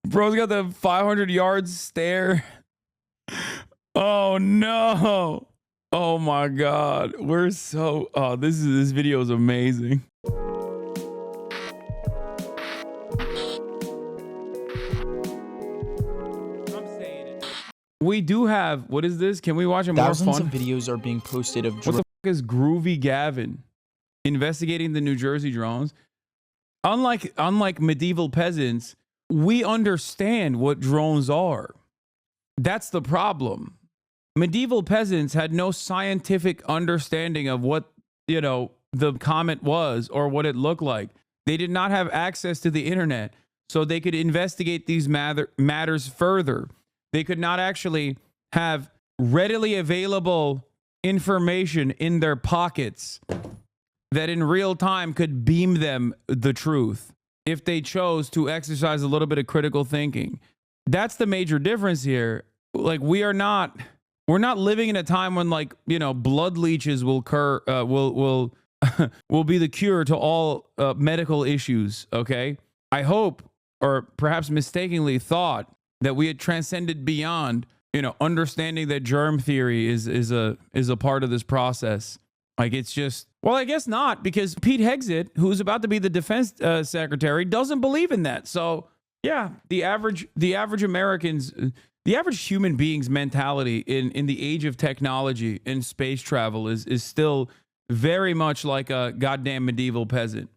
Bro's got the 500 yards stare. Oh no. Oh my God. We're so, oh, this video is amazing. We do have, what is this? Can we watch a more fun? Thousands of videos are being posted of what the fuck is GroovyGavin investigating the New Jersey drones? Unlike medieval peasants, we understand what drones are. That's the problem. Medieval peasants had no scientific understanding of what, you know, the comet was or what it looked like. They did not have access to the internet, so they could investigate these matters further. They could not actually have readily available information in their pockets that in real time could beam them the truth if they chose to exercise a little bit of critical thinking. That's the major difference here. Like, we're not living in a time when, like, you know, blood leeches will will be the cure to all medical issues. Okay, I hope, or perhaps mistakenly thought, that we had transcended beyond, you know, understanding that germ theory is a part of this process. Like, it's just, well, I guess not, because Pete Hegseth, who's about to be the defense secretary, doesn't believe in that. So yeah, the average Americans, the average human being's mentality in the age of technology and space travel is still very much like a goddamn medieval peasant.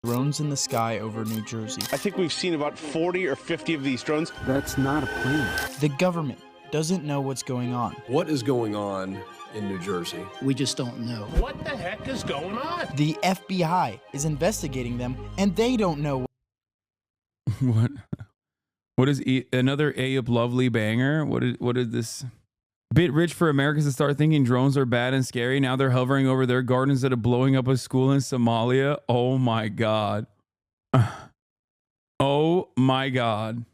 Drones in the sky over New Jersey. I think we've seen about 40 or 50 of these drones. That's not a plane. The government doesn't know what's going on. What is going on in New Jersey? We just don't know. What the heck is going on? The FBI is investigating them, and they don't know. What is another Ayup Lovely banger? What is this? Bit rich for Americans to start thinking drones are bad and scary. Now they're hovering over their gardens instead of blowing up a school in Somalia. Oh my God. Oh my God.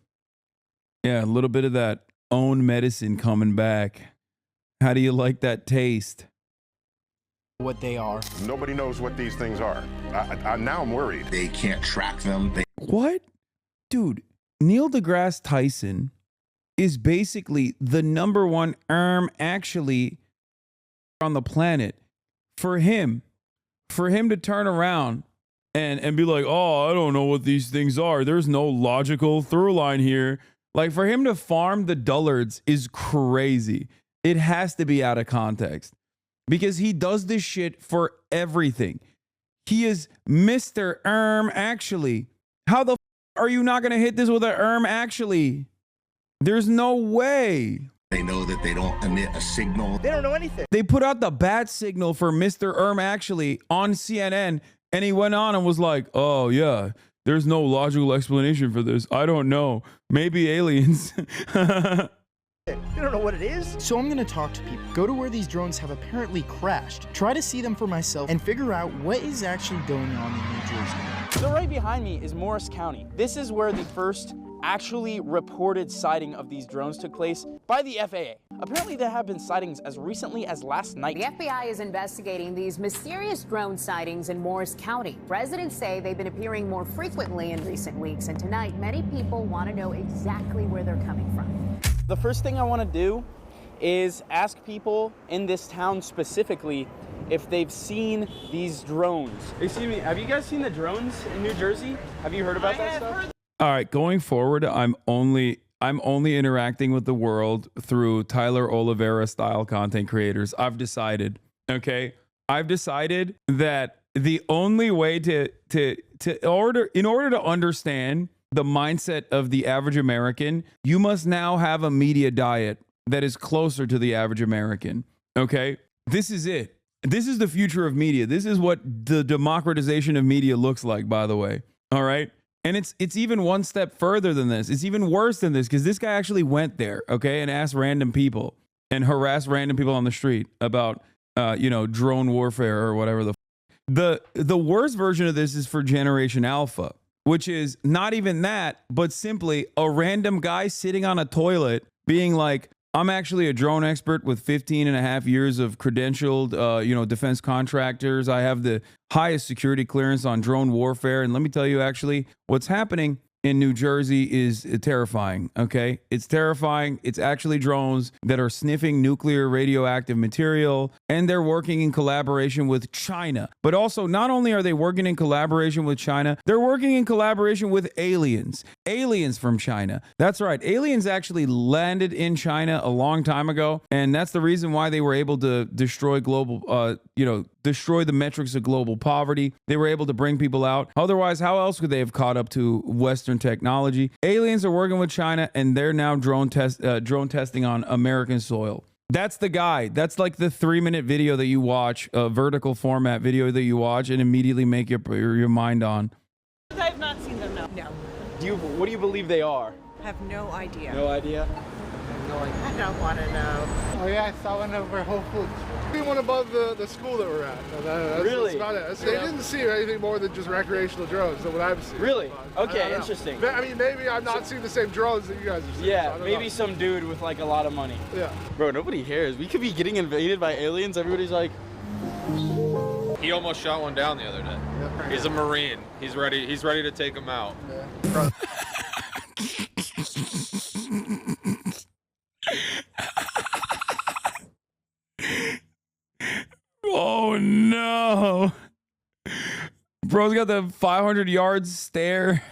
Yeah, a little bit of that own medicine coming back. How do you like that taste? What they are. Nobody knows what these things are. Now I'm worried. They can't track them. What? Dude, Neil deGrasse Tyson is basically the #1 actually on the planet. For him to turn around and be like, oh, I don't know what these things are. There's no logical through line here. Like, for him to farm the dullards is crazy. It has to be out of context because he does this shit for everything. He is Mr. Actually. How the are you not going to hit this with an actually? There's no way. They know that they don't emit a signal. They don't know anything. They put out the bat signal for Mr. Actually on CNN, and he went on and was like, oh yeah, there's no logical explanation for this. I don't know. Maybe aliens. You don't know what it is? So I'm gonna talk to people, go to where these drones have apparently crashed, try to see them for myself, and figure out what is actually going on in New Jersey. So right behind me is Morris County. This is where the first actually reported sighting of these drones took place by the FAA. Apparently there have been sightings as recently as last night. The FBI is investigating these mysterious drone sightings in Morris County. Residents say they've been appearing more frequently in recent weeks, and tonight many people want to know exactly where they're coming from. The first thing I want to do is ask people in this town specifically if they've seen these drones. Excuse me, have you guys seen the drones in New Jersey? Have you heard about that stuff? All right, going forward, I'm only interacting with the world through Tyler Oliveira style content creators. I've decided, okay? I've decided that the only way in order to understand the mindset of the average American, you must now have a media diet that is closer to the average American, okay? This is it. This is the future of media. This is what the democratization of media looks like, by the way, all right? And it's even one step further than this. It's even worse than this because this guy actually went there, okay, and asked random people and harassed random people on the street about, drone warfare or whatever the worst version of this is for Generation Alpha, which is not even that, but simply a random guy sitting on a toilet being like, I'm actually a drone expert with 15 and a half years of credentialed, defense contractors. I have the highest security clearance on drone warfare. And let me tell you, actually, what's happening in New Jersey is terrifying, okay? It's terrifying. It's actually drones that are sniffing nuclear radioactive material, and they're working in collaboration with China. But also, not only are they working in collaboration with China, they're working in collaboration with aliens. Aliens from China. That's right. Aliens actually landed in China a long time ago, and that's the reason why they were able to destroy destroy the metrics of global poverty. They were able to bring people out. Otherwise, how else could they have caught up to Western technology? Aliens are working with China, and they're now drone testing on American soil. That's the guy. That's like the 3-minute video that you watch, a vertical format video that you watch and immediately make your mind on. I've not seen them, no. No. What do you believe they are? Have no idea. No idea? I don't want to know. Oh yeah, I saw one over Whole Foods. One above the school that we're at. That's, really? That's about it. They didn't see anything more than just recreational drones than what I've seen. Really? Okay, interesting. I mean, maybe I'm not seeing the same drones that you guys are seeing. Yeah, so maybe some dude with like a lot of money. Yeah. Bro, nobody cares. We could be getting invaded by aliens. Everybody's like... He almost shot one down the other day. Yep. He's a Marine. He's ready to take him out. Yeah. Oh no. Bro's got the 500 yards stare.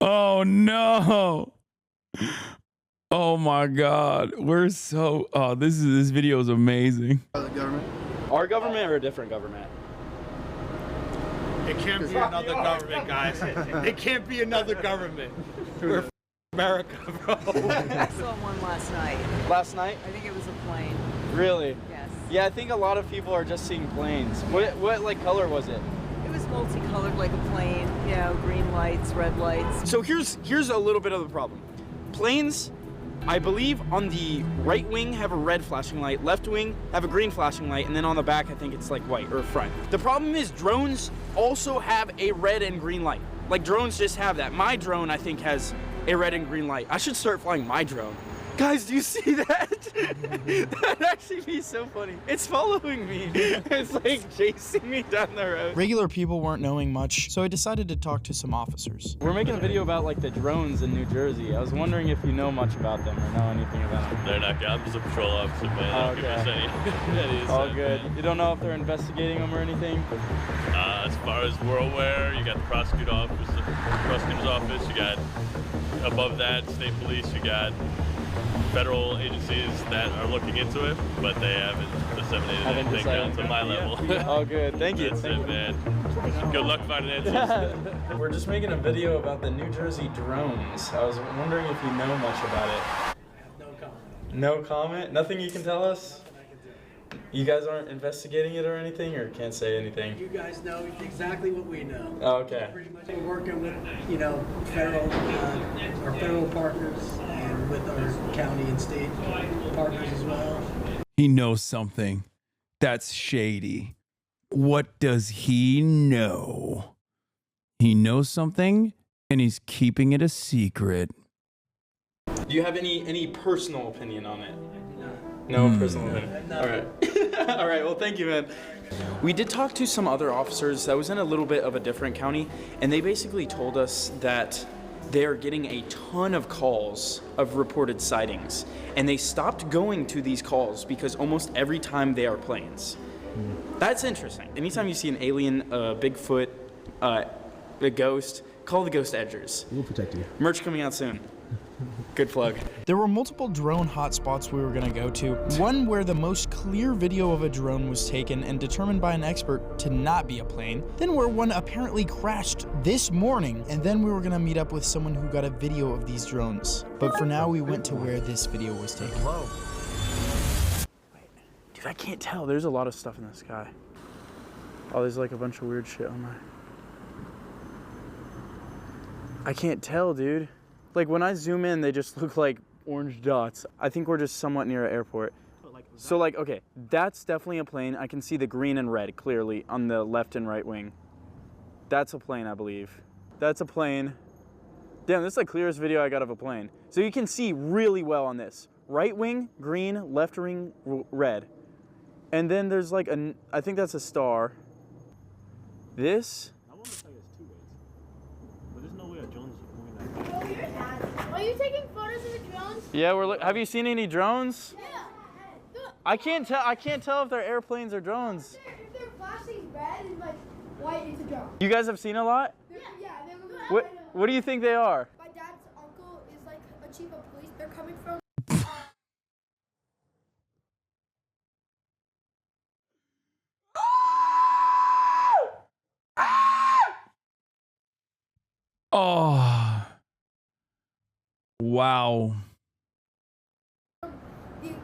Oh no. Oh my God. We're so, this video is amazing. The government. Our government or a different government? It can't be another government, guys. It can't be another government. We're America, bro. I saw one last night. Last night? I think it was a plane. Really? Yes. Yeah, I think a lot of people are just seeing planes. What like color was it? It was multicolored like a plane, green lights, red lights. So here's a little bit of the problem. Planes, I believe on the right wing have a red flashing light, left wing have a green flashing light, and then on the back I think it's like white or front. The problem is drones also have a red and green light. Like drones just have that. My drone I think has a red and green light. I should start flying my drone. Guys, do you see that? That'd actually be so funny. It's following me. It's like chasing me down the road. Regular people weren't knowing much, so I decided to talk to some officers. We're making a video about like the drones in New Jersey. I was wondering if you know much about them or know anything about them. They're not good. I'm just a patrol officer, man. They don't give us any All good. You don't know if they're investigating them or anything? As far as we're aware, you got the prosecutor's office, you got above that, state police, you got federal agencies that are looking into it, but they haven't disseminated anything down to my level. All good. Thank you. That's it, man. Good luck finding answers. We're just making a video about the New Jersey drones. I was wondering if you know much about it. I have no comment. No comment? Nothing you can tell us? You guys aren't investigating it or anything, or can't say anything? You guys know exactly what we know. Oh, okay. Pretty much we're working with, federal, our federal partners and with our county and state partners as well. He knows something that's shady. What does he know? He knows something and he's keeping it a secret. Do you have any personal opinion on it? No personal opinion. All right. All right, well, thank you, man. We did talk to some other officers that was in a little bit of a different county, and they basically told us that they are getting a ton of calls of reported sightings, and they stopped going to these calls because almost every time they are planes. That's interesting. Anytime you see an alien, Bigfoot, a ghost, call the ghost edgers. We'll protect you. Merch coming out soon. Good plug. There were multiple drone hotspots we were going to go to. One where the most clear video of a drone was taken and determined by an expert to not be a plane. Then where one apparently crashed this morning. And then we were going to meet up with someone who got a video of these drones. But for now, we went to where this video was taken. Whoa. Wait, dude, I can't tell. There's a lot of stuff in the sky. Oh, there's like a bunch of weird shit on my... I can't tell, dude. Like when I zoom in, they just look like orange dots. I think we're just somewhat near an airport. So like, okay, that's definitely a plane. I can see the green and red clearly on the left and right wing. That's a plane, I believe. That's a plane. Damn, this is the clearest video I got of a plane. So you can see really well on this. right wing, green, left wing, red. And then there's like I think that's a star. This. I want to say it's 2 ways. But there's no way a drone is pointing that. Are you taking photos of the drones? Yeah, have you seen any drones? Yeah. I can't tell if they're airplanes or drones. If they're flashing red and like white, it's a drone. You guys have seen a lot? Yeah. What do you think they are? My dad's uncle is like a chief of police. They're coming from. Oh. Wow.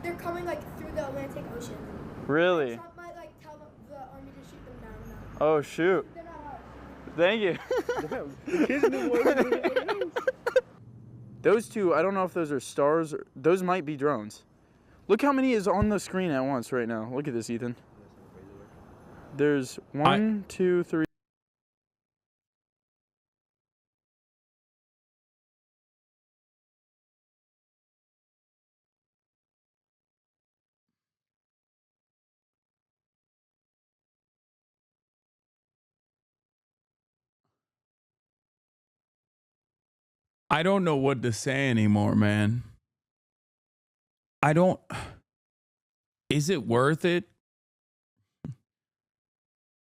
They're coming like through the Atlantic Ocean. Really? Trump might like tell the army to shoot them down now. Oh shoot. They're not hard. Thank you. Those two, I don't know if those are stars. Those might be drones. Look how many is on the screen at once right now. Look at this, Ethan. There's 1, 2, 3. I don't know what to say anymore, man. Is it worth it?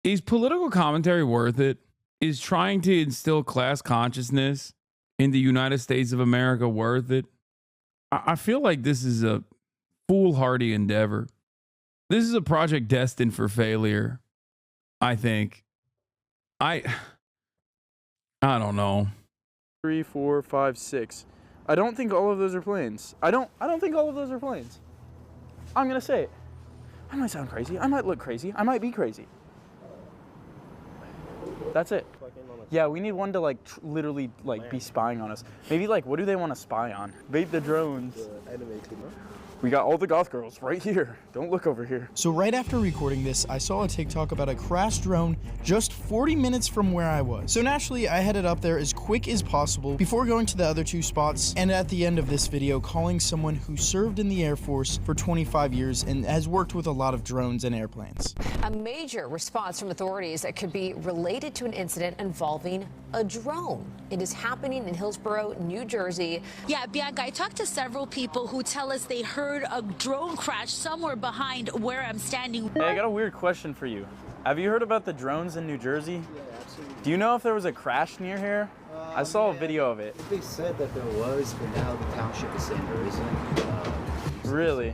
Is political commentary worth it? Is trying to instill class consciousness in the United States of America worth it? I feel like this is a foolhardy endeavor. This is a project destined for failure, I think. I don't know. 3, 4, 5, 6. I don't think all of those are planes. I don't think all of those are planes. I'm gonna say it. I might sound crazy. I might look crazy. I might be crazy. That's it. Yeah, we need one to like literally like be spying on us. Maybe like what do they want to spy on? Maybe the drones. We got all the goth girls right here. Don't look over here. So right after recording this, I saw a TikTok about a crashed drone just 40 minutes from where I was. So naturally, I headed up there as quick as possible before going to the other 2 spots, and at the end of this video, calling someone who served in the Air Force for 25 years and has worked with a lot of drones and airplanes. A major response from authorities that could be related to an incident involving a drone. It is happening in Hillsborough, New Jersey. Yeah, Bianca, I talked to several people who tell us they heard a drone crash somewhere behind where I'm standing. Hey, I got a weird question for you. Have you heard about the drones in New Jersey? Yeah, absolutely. Do you know if there was a crash near here? I saw a video of it. They said that there was, but now the township is saying there isn't. Really?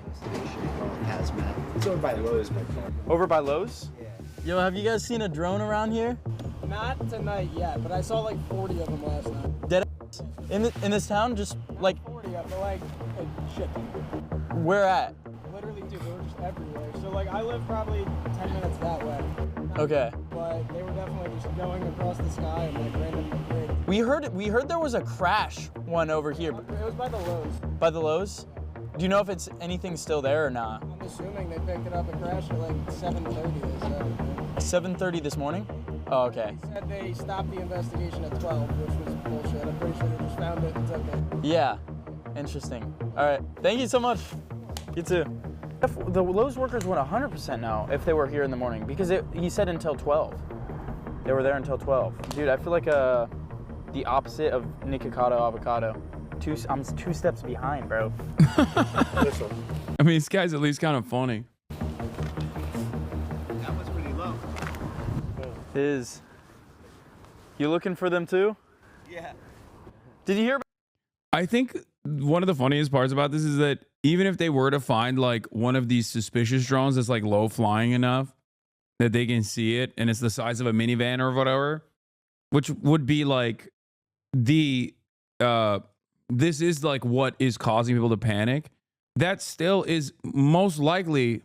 Hazmat. It's over by Lowe's, by far. Over by Lowe's? Yeah. Yo, have you guys seen a drone around here? Not tonight yet, but I saw like 40 of them last night. Dead ass? In this town, just like 40 of them, like shit. Where at? Literally, dude, they were just everywhere. So like, I live probably 10 minutes that way. Okay. But they were definitely just going across the sky and like random. We heard there was a crash one over here. It was by the Lowe's. By the Lowe's? Do you know if it's anything still there or not? I'm assuming they picked it up and crashed at like 7:30. They said. 7:30 this morning? Oh, okay. They said they stopped the investigation at 12, which was bullshit. I'm pretty sure they just found it and took it. Yeah. Interesting. All right. Thank you so much. You too. The Lowe's workers would 100% know if they were here in the morning because he said until 12. They were there until 12. Dude, I feel like the opposite of Nikocado Avocado. I'm 2 steps behind, bro. I mean, this guy's at least kind of funny. That was pretty low. You looking for them too? Yeah. Did you hear about I think one of the funniest parts about this is that even if they were to find like one of these suspicious drones that's like low flying enough that they can see it and it's the size of a minivan or whatever, which would be like this is like what is causing people to panic, that still is most likely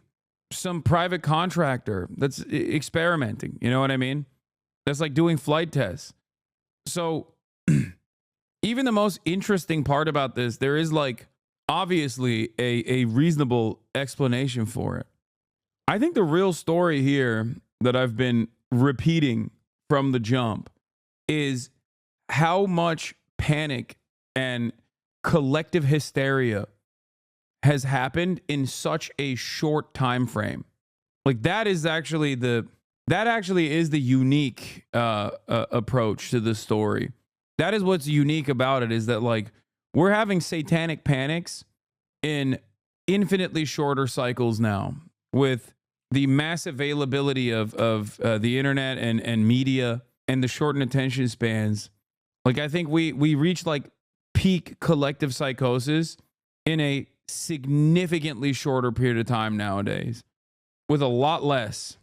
some private contractor that's experimenting. You know what I mean? That's like doing flight tests. So even the most interesting part about this, there is like obviously a reasonable explanation for it. I think the real story here that I've been repeating from the jump is how much panic and collective hysteria has happened in such a short time frame. Like that actually is the unique approach to the story. That is what's unique about it, is that like we're having satanic panics in infinitely shorter cycles now, with the mass availability of the internet and media and the shortened attention spans. Like I think we reach like peak collective psychosis in a significantly shorter period of time nowadays, with a lot less.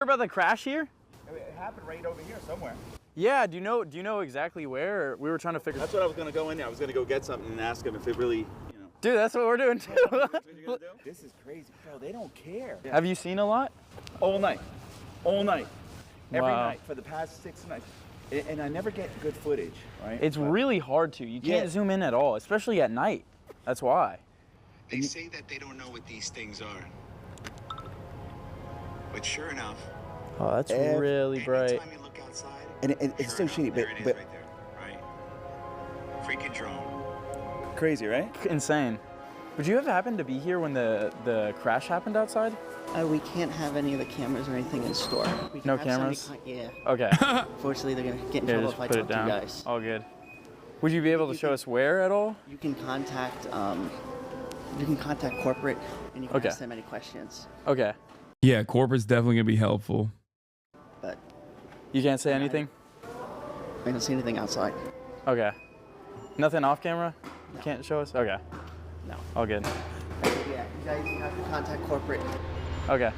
About the crash here? It happened right over here somewhere. Yeah, do you know exactly where? We were trying to figure. That's what I was gonna go in there. I was gonna go get something and ask them if it really, you know. Dude, that's what we're doing too. This is crazy, bro. They don't care. Have you seen a lot? All night, every Wow. night for the past 6 nights, and I never get good footage. Right? It's really hard to. You can't zoom in at all, especially at night. That's why. They say that they don't know what these things are. But sure enough. Oh, that's really bright. Anytime you look outside, and it's so shitty, but right there, right? Freaking drone. Crazy, right? Insane. Would you have happened to be here when the crash happened outside? We can't have any of the cameras or anything in store. No cameras? Yeah. Okay. Unfortunately, they're gonna get in trouble if I talk to you guys. All good. Would you be able to show us where at all? You can contact corporate, and you can Okay. ask them any questions. Okay. Yeah, corporate's definitely gonna be helpful. But you can't say anything? I don't see anything outside. Okay. Nothing off camera? You can't show us? Okay. No. All good. Yeah, you guys have to contact corporate. Okay.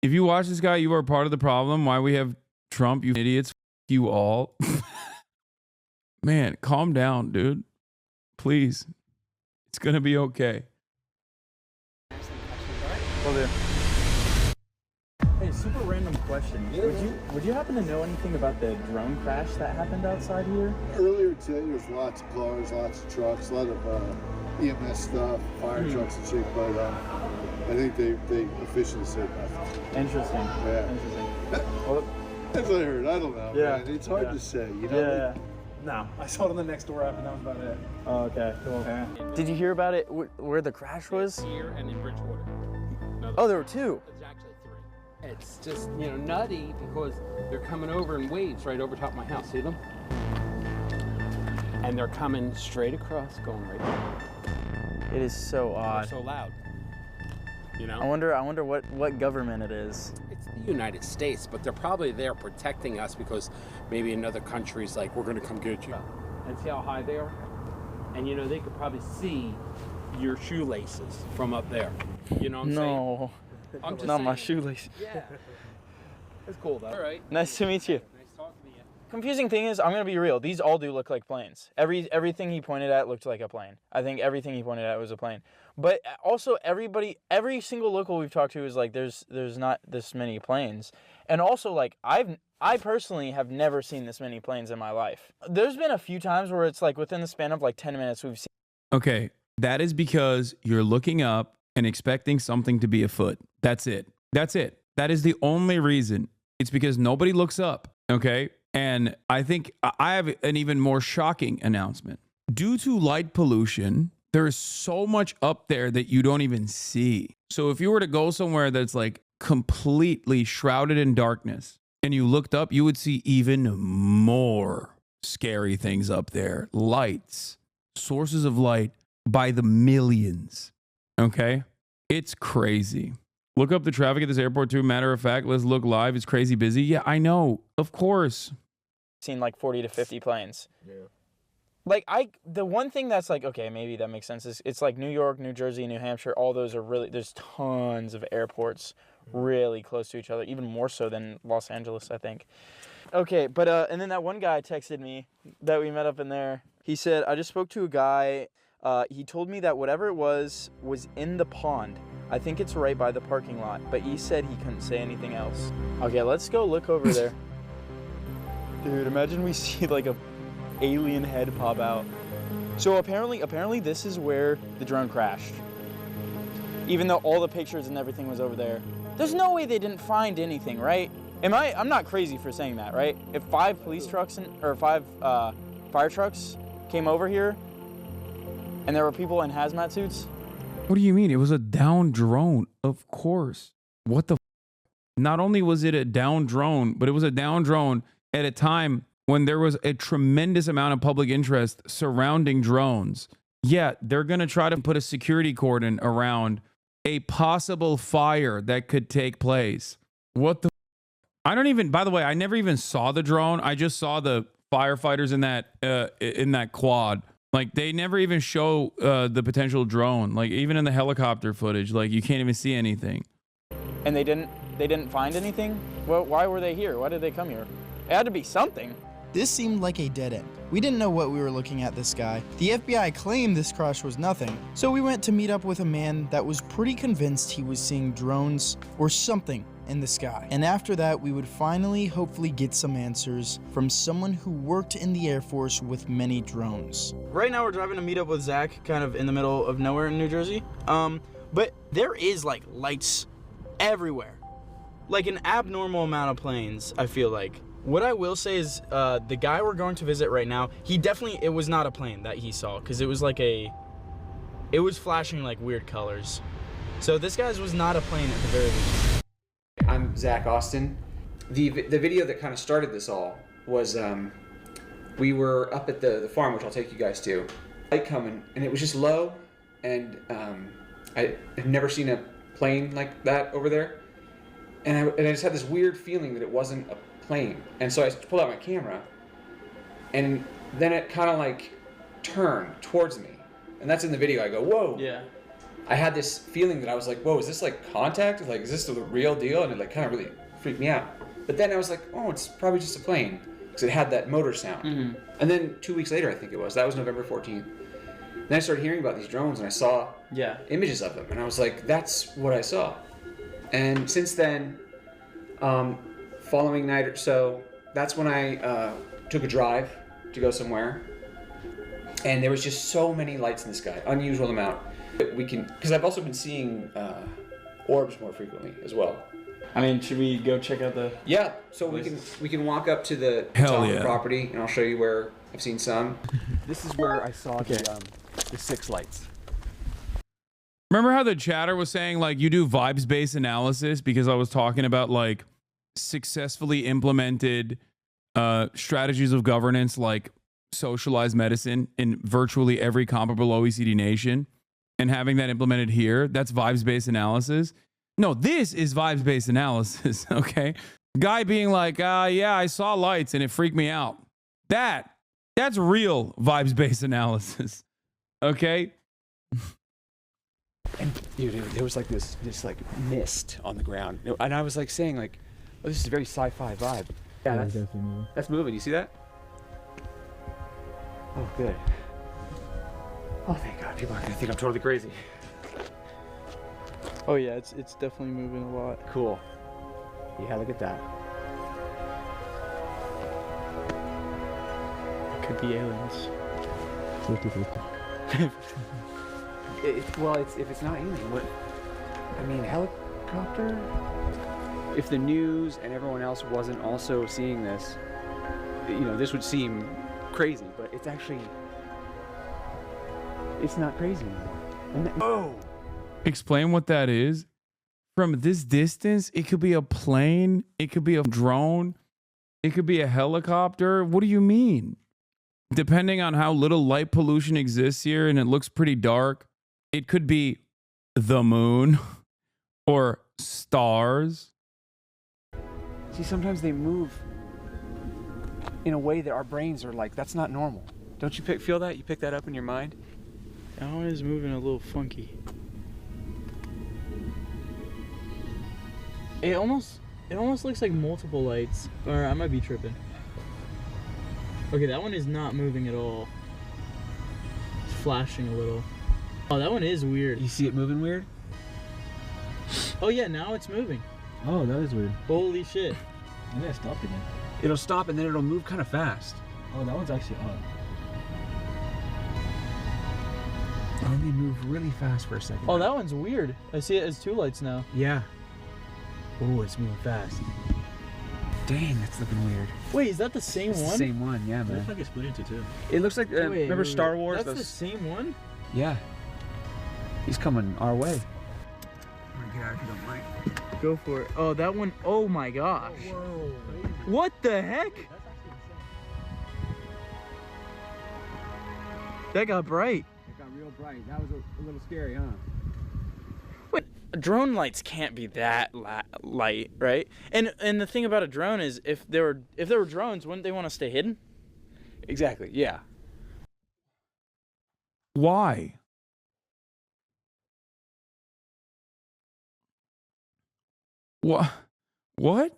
If you watch this guy, you are part of the problem. Why we have Trump, you idiots. F you all. Man, calm down, dude. Please. It's going to be okay. Will do. Hey, super random question. Would you happen to know anything about the drone crash that happened outside here? Earlier today, there's lots of cars, lots of trucks, a lot of EMS stuff, fire trucks and shit, but I think they officially said nothing. Interesting. Yeah. Interesting. Well, that's what I heard. I don't know, Yeah. man. It's hard Yeah. to say, you know? Yeah. No, I saw it on the next door app and that was about it. Oh, okay, cool. Yeah. Did you hear about it, where the crash was? Here and in Bridgewater. No, Oh, there were two. There's actually 3. It's just, nutty because they're coming over in waves right over top of my house. See them? And they're coming straight across, going right there. It is so odd. They're so loud. I wonder what government it is. It's the United States, but they're probably there protecting us because maybe another country's like, we're going to come get you. And see how high they are? And they could probably see your shoelaces from up there. You know what I'm saying? No, I'm just not my saying. shoelace. Yeah. It's cool though. All right. Nice to meet you. Nice talking to you. Confusing thing is, I'm gonna be real. These all do look like planes. Everything he pointed at looked like a plane. I think everything he pointed at was a plane. But also, every single local we've talked to is like, there's not this many planes. And also, like, I personally have never seen this many planes in my life. There's been a few times where it's like within the span of like 10 minutes we've seen. Okay, that is because you're looking up and expecting something to be afoot. That's it. That's it. That is the only reason. It's because nobody looks up, okay? And I think I have an even more shocking announcement. Due to light pollution, there's so much up there that you don't even see. So if you were to go somewhere that's like completely shrouded in darkness and you looked up, you would see even more scary things up there. Lights, sources of light by the millions. Okay? It's crazy. Look up the traffic at this airport too. Matter of fact, let's look live. It's crazy busy. Yeah, I know. Of course. Seen like 40 to 50 planes. Yeah. Like the one thing that's like, okay, maybe that makes sense is it's like New York, New Jersey, New Hampshire, all those are really, there's tons of airports really close to each other, even more so than Los Angeles, I think. Okay, but and then that one guy texted me that we met up in there. He said, I just spoke to a guy. He told me that whatever it was in the pond. I think it's right by the parking lot, but he said he couldn't say anything else. Okay, let's go look over there. Dude, imagine we see like a alien head pop out. So apparently this is where the drone crashed. Even though all the pictures and everything was over there. There's no way they didn't find anything, right? I'm not crazy for saying that, right? If 5 police trucks or 5 fire trucks came over here, And there were people in hazmat suits? What do you mean? It was a down drone. Of course. What the Not only was it a down drone, but it was a down drone at a time when there was a tremendous amount of public interest surrounding drones. Yeah, they're going to try to put a security cordon around a possible fire that could take place. What the I don't even, by the way, I never even saw the drone. I just saw the firefighters in that quad. Like, they never even show the potential drone. Like, even in the helicopter footage, like, you can't even see anything. And they didn't find anything? Well, why were they here? Why did they come here? It had to be something. This seemed like a dead end. We didn't know what we were looking at this guy. The FBI claimed this crash was nothing, so we went to meet up with a man that was pretty convinced he was seeing drones or something in the sky. And after that, we would finally hopefully get some answers from someone who worked in the Air Force with many drones. Right now we're driving to meet up with Zach, kind of in the middle of nowhere in New Jersey. But there is like lights everywhere. Like an abnormal amount of planes, I feel like. What I will say is the guy we're going to visit right now, it was not a plane that he saw, because it was like it was flashing like weird colors. So this guy's was not a plane at the very least. I'm Zach Austin. The video that kind of started this all was we were up at the farm, which I'll take you guys to. Light coming, and it was just low, and I had never seen a plane like that over there. And I just had this weird feeling that it wasn't a plane. And so I pulled out my camera, and then it kind of like turned towards me. And that's in the video. I go, whoa. Yeah. I had this feeling that I was like, whoa, is this like contact? Like, is this the real deal? And it like kind of really freaked me out. But then I was like, oh, it's probably just a plane, because it had that motor sound. Mm-hmm. And then 2 weeks later, I think it was, that was November 14th. Then I started hearing about these drones, and I saw images of them. And I was like, that's what I saw. And since then, following night or so, that's when I took a drive to go somewhere. And there was just so many lights in the sky, unusual amount. Because I've also been seeing orbs more frequently as well. I mean, should we go check out the... Yeah, so we can walk up to the top of the property, and I'll show you where I've seen some. This is where I saw the 6 lights. Remember how the chatter was saying, like, you do vibes-based analysis, because I was talking about, like, successfully implemented strategies of governance, like socialized medicine in virtually every comparable OECD nation, and having that implemented here? That's vibes-based analysis. No, this is vibes-based analysis, okay? Guy being like, yeah, I saw lights and it freaked me out. That's real vibes-based analysis, okay? And dude, there was like this like mist on the ground, and I was like saying like, oh, this is a very sci-fi vibe. Yeah, that's definitely moving. That's moving. You see that? Oh, good. Oh, thank God. People are gonna think I'm totally crazy. Oh yeah, it's definitely moving a lot. Cool. Yeah, look at that. It could be aliens. 50-50. If it's not alien, what? I mean, helicopter? If the news and everyone else wasn't also seeing this, you know, this would seem crazy, but it's actually, it's not crazy anymore. Oh! Explain what that is. From this distance, it could be a plane, it could be a drone, it could be a helicopter. What do you mean? Depending on how little light pollution exists here and it looks pretty dark, it could be the moon or stars. See, sometimes they move in a way that our brains are like, that's not normal. Don't you feel that? You pick that up in your mind? That one is moving a little funky. It almost looks like multiple lights, or I might be tripping. Okay, that one is not moving at all. It's flashing a little. Oh, that one is weird. You see it moving weird? Oh yeah, now it's moving. Oh, that is weird. Holy shit. I'm gonna stop again. It'll stop and then it'll move kind of fast. Oh, that one's actually on. And they move really fast for a second. Oh, that one's weird. I see it as 2 lights now. Yeah. Oh, it's moving fast. Dang, that's looking weird. Wait, is that the same one? The same one, yeah, It man. looks like it's split into 2. It looks like, remember Star Wars? That's the same one? Yeah. He's coming our way. Go for it. Oh, that one. Oh my gosh. Whoa. What the heck? That got bright. It got real bright. That was a little scary, huh? Wait, drone lights can't be that light, right? And the thing about a drone is, if there were drones, wouldn't they want to stay hidden? Exactly. Yeah. Why? What? What?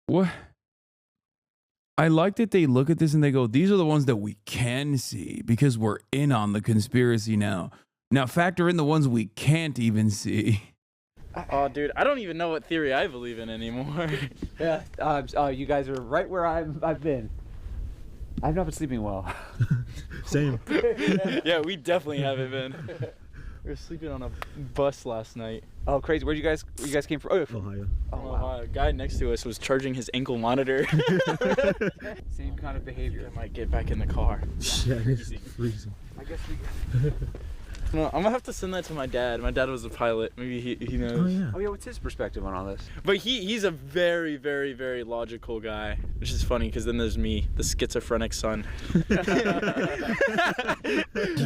What? I like that they look at this and they go, these are the ones that we can see because we're in on the conspiracy now. Now factor in the ones we can't even see. Oh, dude, I don't even know what theory I believe in anymore. Yeah. You guys are right where I've been. I've not been sleeping well. Same. Yeah, we definitely haven't been. We were sleeping on a bus last night. Oh, crazy. Where you guys came from? Oh, Ohio. Oh, wow. A guy next to us was charging his ankle monitor. Same kind of behavior. I might get back in the car. Yeah, it's freezing. I guess we No, I'm gonna have to send that to my dad. My dad was a pilot. Maybe he knows. Oh yeah. Oh yeah, what's his perspective on all this? But he's a very, very, very logical guy, which is funny because then there's me, the schizophrenic son.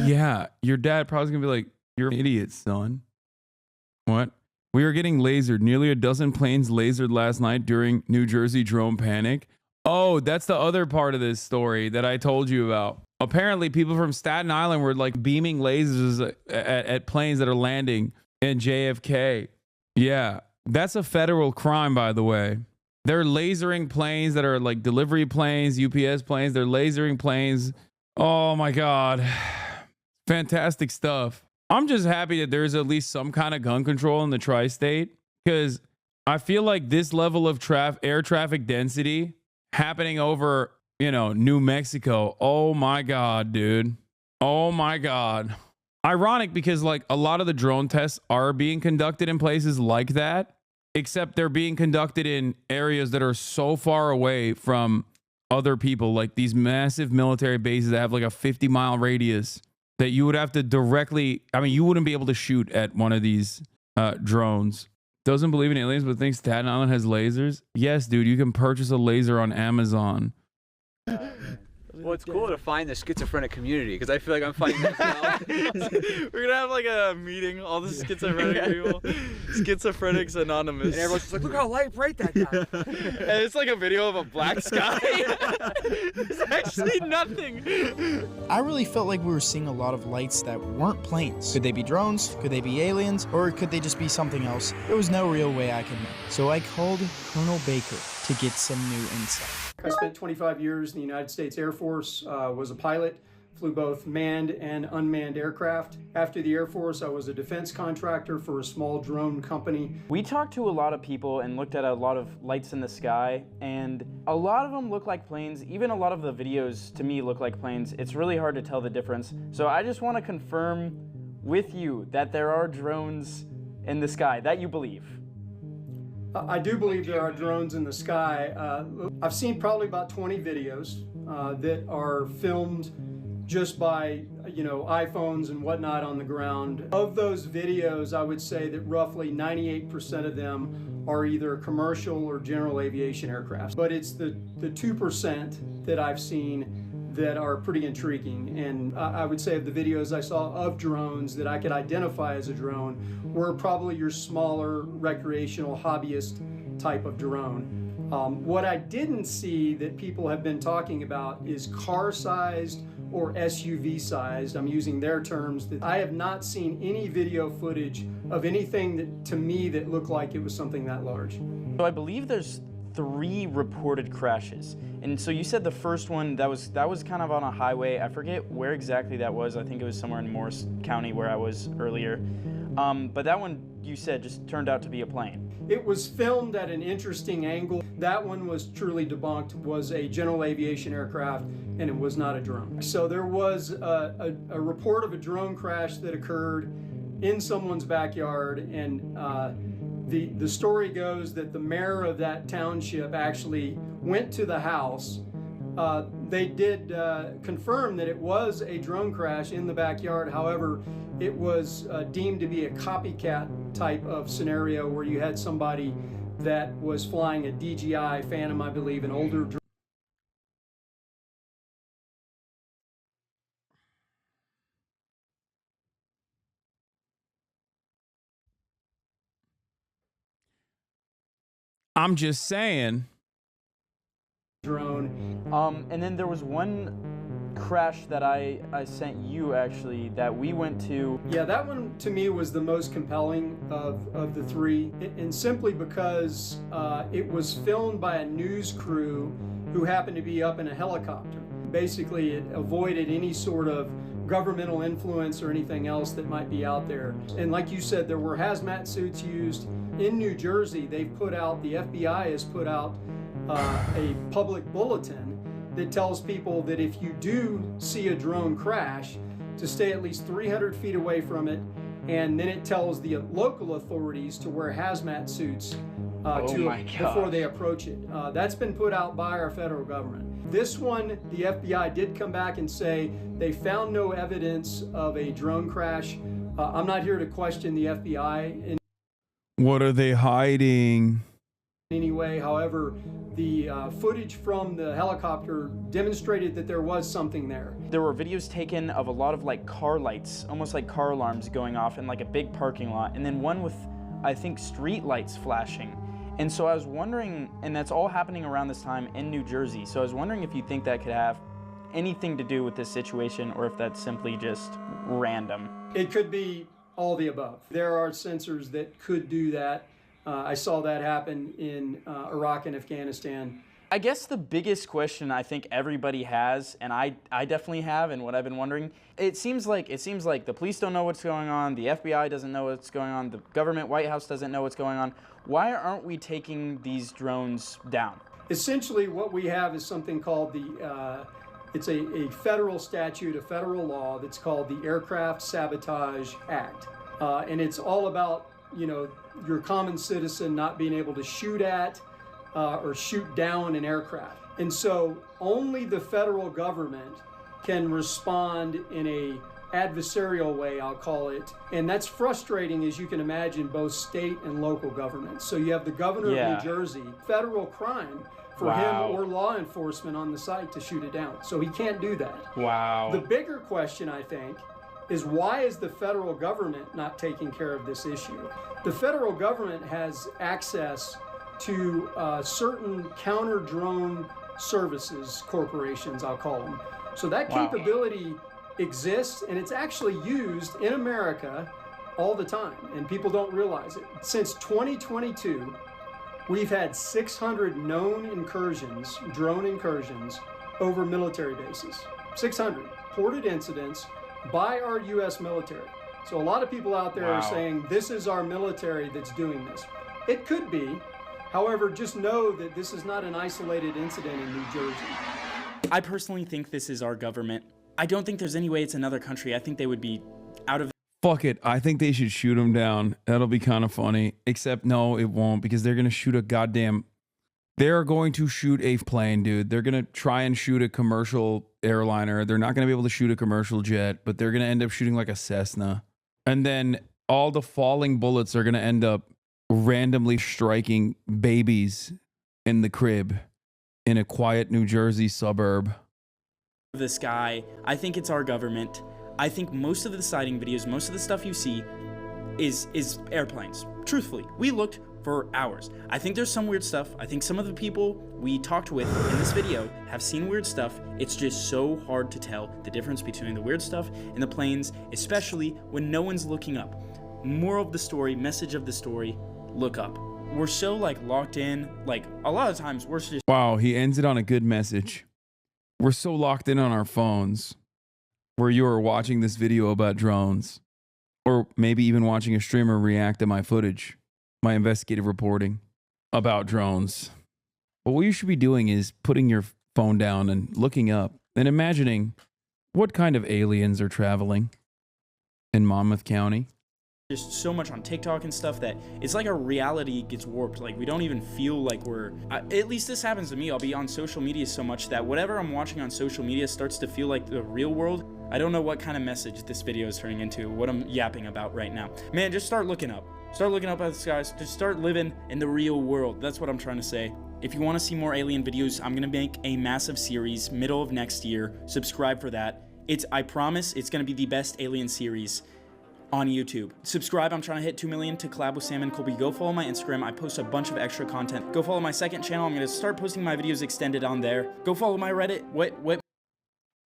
Yeah, your dad probably gonna be like, you're an idiot, son. What? We are getting lasered. Nearly a dozen planes lasered last night during New Jersey drone panic. Oh, that's the other part of this story that I told you about. Apparently, people from Staten Island were like beaming lasers at planes that are landing in JFK. Yeah, that's a federal crime, by the way. They're lasering planes that are like delivery planes, UPS planes. They're lasering planes. Oh my God. Fantastic stuff. I'm just happy that there's at least some kind of gun control in the tri-state, because I feel like this level of air traffic density happening over, you know, New Mexico. Oh my God, dude. Oh my God. Ironic because like a lot of the drone tests are being conducted in places like that, except they're being conducted in areas that are so far away from other people, like these massive military bases that have like a 50-mile radius that you would have to directly, I mean, you wouldn't be able to shoot at one of these drones. Doesn't believe in aliens, but thinks Staten Island has lasers. Yes, dude, you can purchase a laser on Amazon. Well, it's cool to find the schizophrenic community because I feel like I'm finding that now. We're gonna have like a meeting, all the schizophrenic people, Schizophrenics Anonymous, and everyone's just like, look how light bright that guy. And it's like a video of a black sky. There's actually nothing. I really felt like we were seeing a lot of lights that weren't planes. Could they be drones? Could they be aliens? Or could they just be something else? There was no real way I could know. So I called Colonel Baker to get some new insight. I spent 25 years in the United States Air Force, was a pilot, flew both manned and unmanned aircraft. After the Air Force, I was a defense contractor for a small drone company. We talked to a lot of people and looked at a lot of lights in the sky, and a lot of them look like planes. Even a lot of the videos to me look like planes. It's really hard to tell the difference. So I just want to confirm with you that there are drones in the sky, that you believe. I do believe there are drones in the sky. I've seen probably about 20 videos that are filmed just by, you know, iPhones and whatnot on the ground. Of those videos, I would say that roughly 98% of them are either commercial or general aviation aircraft. But it's the 2% that I've seen that are pretty intriguing. And I would say of the videos I saw of drones that I could identify as a drone were probably your smaller recreational hobbyist type of drone. What I didn't see that people have been talking about is car-sized or SUV-sized. I'm using their terms. That I have not seen any video footage of anything that, to me, that looked like it was something that large. So I believe there's 3 reported crashes. And so you said the first one, that was kind of on a highway. I forget where exactly that was. I think it was somewhere in Morris County where I was earlier. But that one, you said, just turned out to be a plane. It was filmed at an interesting angle. That one was truly debunked, was a general aviation aircraft, and it was not a drone. So there was a report of a drone crash that occurred in someone's backyard, and the story goes that the mayor of that township actually went to the house They did confirm that it was a drone crash in the backyard. However, it was deemed to be a copycat type of scenario where you had somebody that was flying a DJI Phantom, I believe, an older drone. I'm just saying. Drone. And then there was one crash that I sent you actually that we went to. Yeah, that one to me was the most compelling of the three, and simply because it was filmed by a news crew who happened to be up in a helicopter. Basically, it avoided any sort of governmental influence or anything else that might be out there. And like you said, there were hazmat suits used. In New Jersey, the FBI has put out a public bulletin that tells people that if you do see a drone crash, to stay at least 300 feet away from it, and then it tells the local authorities to wear hazmat suits before they approach it. That's been put out by our federal government. This one, the FBI did come back and say they found no evidence of a drone crash. I'm not here to question the FBI in What are they hiding? any way. However, the footage from the helicopter demonstrated that there was something there. There were videos taken of a lot of like car lights, almost like car alarms going off in like a big parking lot, and then one with, I think, street lights flashing. And so I was wondering, and that's all happening around this time in New Jersey, so I was wondering if you think that could have anything to do with this situation, or if that's simply just random. It could be all the above. There are sensors that could do that. I saw that happen in Iraq and Afghanistan. I guess the biggest question I think everybody has, and I definitely have, and what I've been wondering, it seems like the police don't know what's going on, the FBI doesn't know what's going on, the government, White House doesn't know what's going on. Why aren't we taking these drones down? Essentially, what we have is something called it's a federal statute, a federal law that's called the Aircraft Sabotage Act. And it's all about, your common citizen not being able to shoot at or shoot down an aircraft. And so only the federal government can respond in a adversarial way, I'll call it. And that's frustrating, as you can imagine, both state and local governments. So you have the governor of New Jersey, federal crime for him or law enforcement on the site to shoot it down. So he can't do that. Wow. The bigger question, I think, is why is the federal government not taking care of this issue? The federal government has access to certain counter-drone services corporations, I'll call them. So that capability exists, and it's actually used in America all the time, and people don't realize it. Since 2022, we've had 600 known incursions, drone incursions, over military bases. 600 reported incidents by our U.S. military. So a lot of people out there are saying, this is our military that's doing this. It could be. However, just know that this is not an isolated incident in New Jersey. I personally think this is our government. I don't think there's any way it's another country. I think they would be out of... Fuck it. I think they should shoot him down. That'll be kind of funny. Except, no, it won't, because they're going to shoot a goddamn... They're going to shoot a plane, dude. They're going to try and shoot a commercial airliner. They're not going to be able to shoot a commercial jet, but they're going to end up shooting like a Cessna. And then all the falling bullets are going to end up randomly striking babies in the crib in a quiet New Jersey suburb. The sky. I think it's our government. I think most of the sighting videos, most of the stuff you see is airplanes. Truthfully, we looked for hours. I think there's some weird stuff. I think some of the people we talked with in this video have seen weird stuff. It's just so hard to tell the difference between the weird stuff and the planes, especially when no one's looking up. Moral of the story, message of the story, look up. We're so locked in, a lot of times we're just... Wow, he ends it on a good message. We're so locked in on our phones where you are watching this video about drones, or maybe even watching a streamer react to my footage, my investigative reporting about drones. But what you should be doing is putting your phone down and looking up and imagining what kind of aliens are traveling in Monmouth County. Just so much on TikTok and stuff that it's like our reality gets warped. Like we don't even feel like we're, at least this happens to me. I'll be on social media so much that whatever I'm watching on social media starts to feel like the real world. I don't know what kind of message this video is turning into, what I'm yapping about right now. Man, just start looking up. Start looking up at the skies. Just start living in the real world. That's what I'm trying to say. If you want to see more alien videos, I'm going to make a massive series middle of next year. Subscribe for that. I promise it's going to be the best alien series on YouTube. Subscribe. I'm trying to hit 2 million to collab with Sam and Colby. Go follow my Instagram. I post a bunch of extra content. Go follow my second channel. I'm going to start posting my videos extended on there. Go follow my Reddit. What?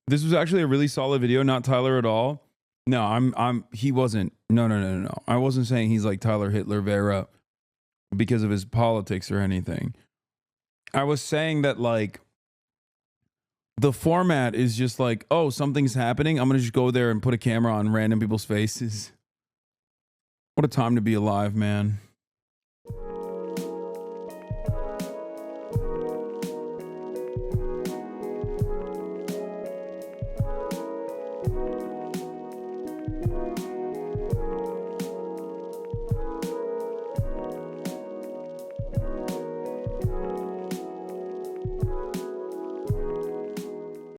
This was actually a really solid video, not Tyler at all. No, he wasn't. No. I wasn't saying he's like Tyler Hitler Vera because of his politics or anything. I was saying that like the format is just like, oh, something's happening. I'm going to just go there and put a camera on random people's faces. What a time to be alive, man.